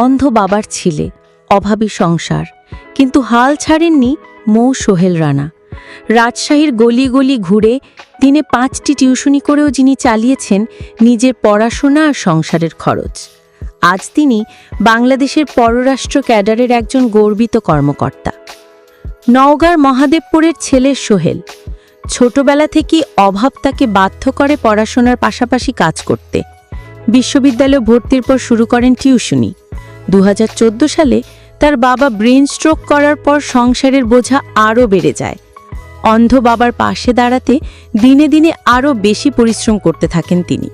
অন্ধ বাবার ছেলে, অভাবী সংসার, কিন্তু হাল ছাড়েননি সোহেল রানা। রাজশাহীর গলি গলি ঘুরে দিনে 5টি টিউশনি করেও যিনি চালিয়েছেন নিজের পড়াশোনা আর সংসারের খরচ। আজ তিনি বাংলাদেশের পররাষ্ট্র ক্যাডারের একজন গর্বিত কর্মকর্তা। নওগাঁর মহাদেবপুরের ছেলে সোহেল। ছোটবেলা থেকেই অভাব তাকে বাধ্য করে পড়াশোনার পাশাপাশি কাজ করতে। বিশ্ববিদ্যালয়ে ভর্তির পর শুরু করেন টিউশনি। 2014 সালে তার বাবা ব্রেন স্ট্রোক করার পর সংসারের বোঝা আরও বেড়ে যায়। অন্ধ বাবার পাশে দাঁড়াতে দিনে দিনে আরও বেশি পরিশ্রম করতে থাকেন তিনি।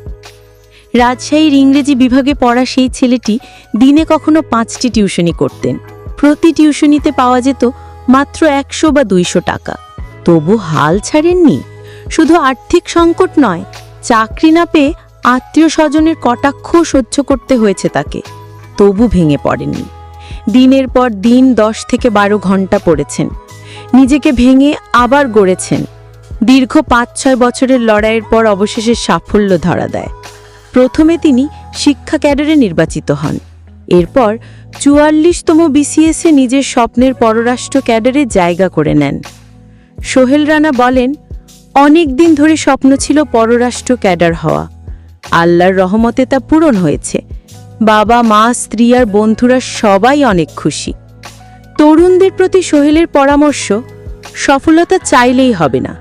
রাজশাহীর ইংরেজি বিভাগে পড়া সেই ছেলেটি দিনে কখনো 5টি টিউশনি করতেন। প্রতি টিউশনিতে পাওয়া যেত মাত্র 100 বা 200 টাকা। তবু হাল ছাড়েননি। শুধু আর্থিক সংকট নয়, চাকরি না পেয়ে আত্মীয় স্বজনের কটাক্ষ সহ্য করতে হয়েছে তাকে। তবু ভেঙে পড়েননি। দিনের পর দিন 10 থেকে 12 ঘন্টা পড়েছেন। নিজেকে ভেঙে আবার গড়েছেন। দীর্ঘ 5-6 বছরের লড়াইয়ের পর অবশেষে সাফল্য ধরা দেয়। প্রথমে তিনি শিক্ষা ক্যাডারে নির্বাচিত হন। এরপর 44তম বিসিএসে নিজের স্বপ্নের পররাষ্ট্র ক্যাডারে জায়গা করে নেন। সোহেল রানা বলেন, অনেক দিন ধরে স্বপ্ন ছিল পররাষ্ট্র ক্যাডার হওয়া। আল্লাহর রহমতে তা পূরণ হয়েছে। বাবা, মা, স্ত্রী আর বন্ধুরা সবাই অনেক খুশি। তরুণদের প্রতি সোহেলের পরামর্শ, সফলতা চাইলেই হবে না,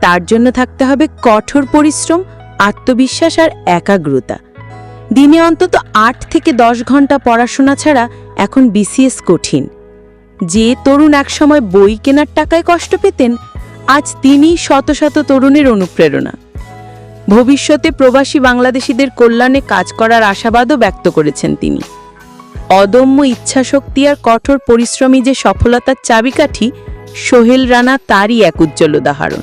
তার জন্য থাকতে হবে কঠোর পরিশ্রম, আত্মবিশ্বাস আর একাগ্রতা। দিনে অন্তত 8 থেকে 10 ঘন্টা পড়াশোনা ছাড়া এখন বিসিএস কঠিন। যে তরুণ একসময় বই কেনার টাকায় কষ্ট পেতেন, আজ তিনি শত শত তরুণের অনুপ্রেরণা। ভবিষ্যতে প্রবাসী বাংলাদেশিদের কল্যাণে কাজ করার আশাবাদও ব্যক্ত করেছেন তিনি। অদম্য ইচ্ছাশক্তি আর কঠোর পরিশ্রমী যে সফলতার চাবিকাঠি, সোহেল রানা তারই এক উজ্জ্বল উদাহরণ।